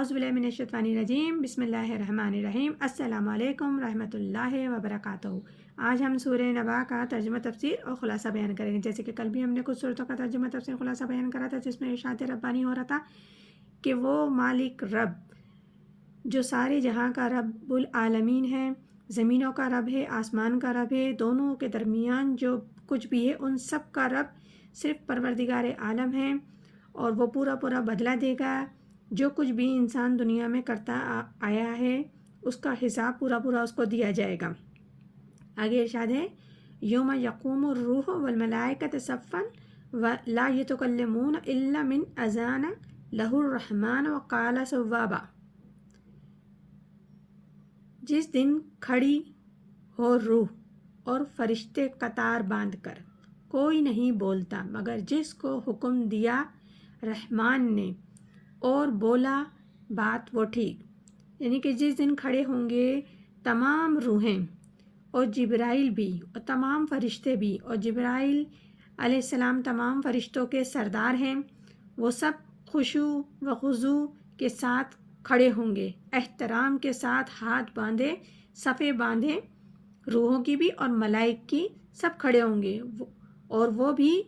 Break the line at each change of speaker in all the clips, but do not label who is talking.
اعوذ باللہ من الشیطان الرجیم، بسم اللہ الرحمن الرحیم۔ السلام علیکم رحمۃ اللہ وبرکاتہ۔ آج ہم سورہ نبا کا ترجمہ تفسیر اور خلاصہ بیان کریں گے۔ جیسے کہ کل بھی ہم نے کچھ صورتوں کا ترجمہ تفسیر خلاصہ بیان کرا تھا، جس میں ارشاد ربانی ہو رہا تھا کہ وہ مالک رب جو سارے جہاں کا رب العالمین ہے، زمینوں کا رب ہے، آسمان کا رب ہے، دونوں کے درمیان جو کچھ بھی ہے ان سب کا رب صرف پروردگار عالم ہے، اور وہ پورا پورا بدلہ دے گا۔ جو کچھ بھی انسان دنیا میں کرتا آیا ہے اس کا حساب پورا پورا اس کو دیا جائے گا۔ آگے ارشاد ہے یوم یقوم الروح والملائکۃ صفا ولا یتکلمون الا من اذان لہ الرحمن وقال صوابا۔ جس دن کھڑی ہو روح اور فرشتے قطار باندھ کر، کوئی نہیں بولتا مگر جس کو حکم دیا رحمان نے، اور بولا بات وہ ٹھیک۔ یعنی کہ جس دن کھڑے ہوں گے تمام روحیں اور جبرائیل بھی اور تمام فرشتے بھی، اور جبرائیل علیہ السلام تمام فرشتوں کے سردار ہیں، وہ سب خشوع و خضوع کے ساتھ کھڑے ہوں گے، احترام کے ساتھ ہاتھ باندھے صفے باندھے، روحوں کی بھی اور ملائک کی سب کھڑے ہوں گے، اور وہ بھی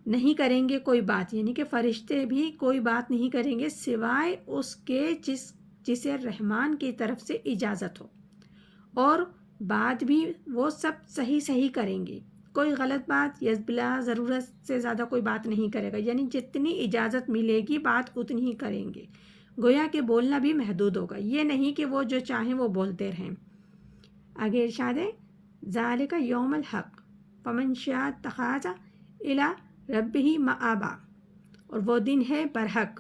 نہیں کریں گے کوئی بات، یعنی کہ فرشتے بھی کوئی بات نہیں کریں گے سوائے اس کے جسے رحمان کی طرف سے اجازت ہو، اور بات بھی وہ سب صحیح صحیح کریں گے، کوئی غلط بات یا بلا ضرورت سے زیادہ کوئی بات نہیں کرے گا، یعنی جتنی اجازت ملے گی بات اتنی ہی کریں گے، گویا کہ بولنا بھی محدود ہوگا، یہ نہیں کہ وہ جو چاہیں وہ بولتے رہیں۔ آگے ارشاد ہے ذالک یوم الحق فمن شاء اتخذ الی ربہ مآبا، اور وہ دن ہے برحق،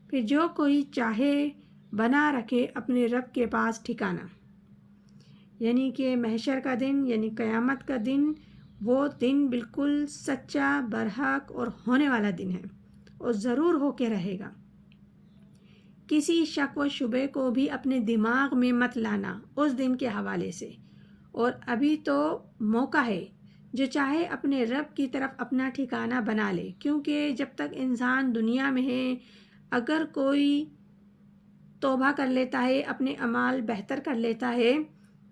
پھر جو کوئی چاہے بنا رکھے اپنے رب کے پاس ٹھکانہ۔ یعنی کہ محشر کا دن، یعنی قیامت کا دن، وہ دن بالکل سچا، برحق اور ہونے والا دن ہے، اور ضرور ہو کے رہے گا۔ کسی شک و شبے کو بھی اپنے دماغ میں مت لانا اس دن کے حوالے سے، اور ابھی تو موقع ہے، جو چاہے اپنے رب کی طرف اپنا ٹھکانہ بنا لے، کیونکہ جب تک انسان دنیا میں ہے اگر کوئی توبہ کر لیتا ہے، اپنے اعمال بہتر کر لیتا ہے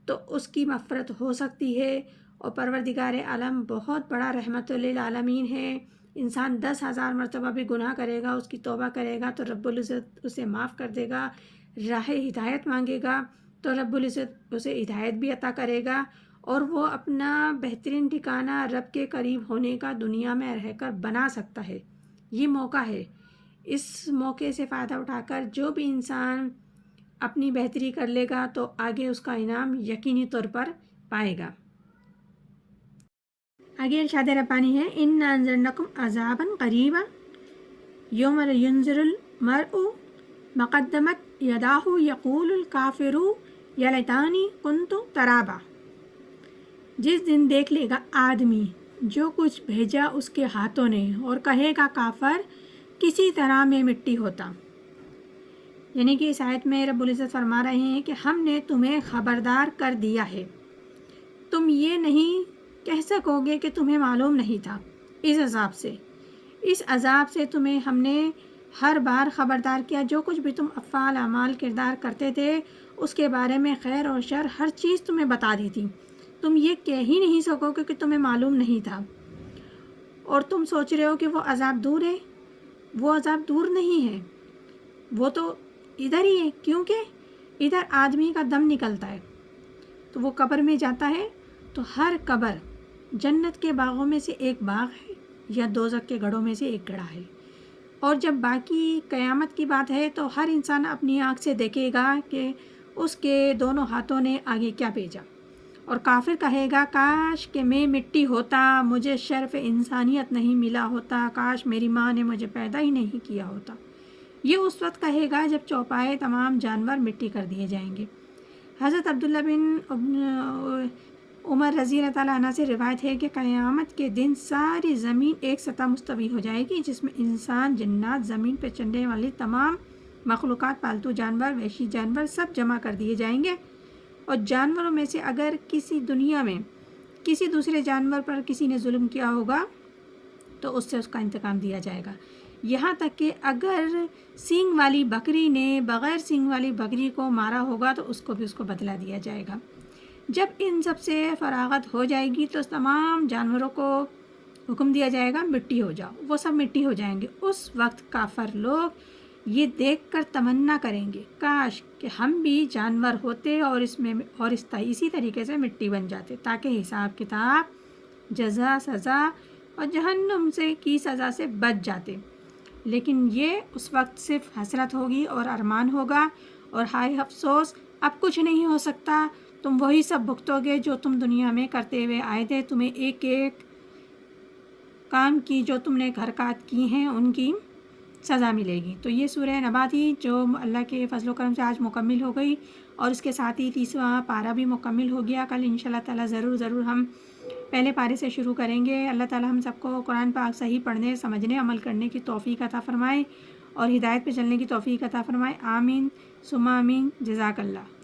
تو اس کی مغفرت ہو سکتی ہے، اور پروردگار عالم بہت بڑا رحمت للعالمین ہے۔ انسان 10,000 مرتبہ بھی گناہ کرے گا، اس کی توبہ کرے گا تو رب العزت اسے معاف کر دے گا، راہ ہدایت مانگے گا تو رب العزت اسے ہدایت بھی عطا کرے گا، اور وہ اپنا بہترین ٹھکانہ رب کے قریب ہونے کا دنیا میں رہ کر بنا سکتا ہے۔ یہ موقع ہے، اس موقع سے فائدہ اٹھا کر جو بھی انسان اپنی بہتری کر لے گا تو آگے اس کا انعام یقینی طور پر پائے گا۔ آگے ارشاد ربانی ہے انا انذرنکم عذابا قریبا یوم ینظر المرء ما قدمت یداہ یقول الکافر یا لیتنی کنت ترابا۔ جس دن دیکھ لے گا آدمی جو کچھ بھیجا اس کے ہاتھوں نے، اور کہے گا کافر کسی طرح میں مٹی ہوتا۔ یعنی کہ اس آیت میں رب العزت فرما رہے ہیں کہ ہم نے تمہیں خبردار کر دیا ہے، تم یہ نہیں کہہ سکو گے کہ تمہیں معلوم نہیں تھا۔ اس عذاب سے تمہیں ہم نے ہر بار خبردار کیا، جو کچھ بھی تم افعال اعمال کردار کرتے تھے اس کے بارے میں خیر اور شر ہر چیز تمہیں بتا دی تھی، تم یہ کہہ ہی نہیں سکو گے کہ تمہیں معلوم نہیں تھا، اور تم سوچ رہے ہو کہ وہ عذاب دور ہے۔ وہ عذاب دور نہیں ہے، وہ تو ادھر ہی ہے، کیونکہ ادھر آدمی کا دم نکلتا ہے تو وہ قبر میں جاتا ہے، تو ہر قبر جنت کے باغوں میں سے ایک باغ ہے یا دوزخ کے گڑھوں میں سے ایک گڑھا ہے، اور جب باقی قیامت کی بات ہے تو ہر انسان اپنی آنکھ سے دیکھے گا کہ اس کے دونوں ہاتھوں نے آگے کیا بھیجا، اور کافر کہے گا کاش کہ میں مٹی ہوتا، مجھے شرف انسانیت نہیں ملا ہوتا، کاش میری ماں نے مجھے پیدا ہی نہیں کیا ہوتا۔ یہ اس وقت کہے گا جب چوپائے تمام جانور مٹی کر دیے جائیں گے۔ حضرت عبداللہ بن عمر رضی اللہ تعالیٰ عنہ سے روایت ہے کہ قیامت کے دن ساری زمین ایک سطح مستوی ہو جائے گی، جس میں انسان، جنات، زمین پہ چلنے والی تمام مخلوقات، پالتو جانور، وحشی جانور سب جمع کر دیے جائیں گے، اور جانوروں میں سے اگر کسی دنیا میں کسی دوسرے جانور پر کسی نے ظلم کیا ہوگا تو اس سے اس کا انتقام دیا جائے گا۔ یہاں تک کہ اگر سینگ والی بکری نے بغیر سینگ والی بکری کو مارا ہوگا تو اس کو بھی اس کو بدلہ دیا جائے گا۔ جب ان سب سے فراغت ہو جائے گی تو تمام جانوروں کو حکم دیا جائے گا مٹی ہو جاؤ، وہ سب مٹی ہو جائیں گے۔ اس وقت کافر لوگ یہ دیکھ کر تمنا کریں گے کاش کہ ہم بھی جانور ہوتے اور اسی طریقے سے مٹی بن جاتے، تاکہ حساب کتاب، جزا، سزا اور جہنم کی سزا سے بچ جاتے۔ لیکن یہ اس وقت صرف حسرت ہوگی اور ارمان ہوگا، اور ہائے افسوس، اب کچھ نہیں ہو سکتا، تم وہی سب بھگتو گے جو تم دنیا میں کرتے ہوئے آئے تھے۔ تمہیں ایک ایک کام کی جو تم نے حرکات کی ہیں ان کی سزا ملے گی۔ تو یہ سورہ نبا تھی جو اللہ کے فضل و کرم سے آج مکمل ہو گئی، اور اس کے ساتھ ہی 30واں پارہ بھی مکمل ہو گیا۔ کل انشاءاللہ تعالیٰ ضرور ہم پہلے پارے سے شروع کریں گے۔ اللہ تعالیٰ ہم سب کو قرآن پاک صحیح پڑھنے، سمجھنے، عمل کرنے کی توفیق عطا فرمائے اور ہدایت پہ چلنے کی توفیق عطا فرمائے۔ آمین ثم آمین۔ جزاک اللہ۔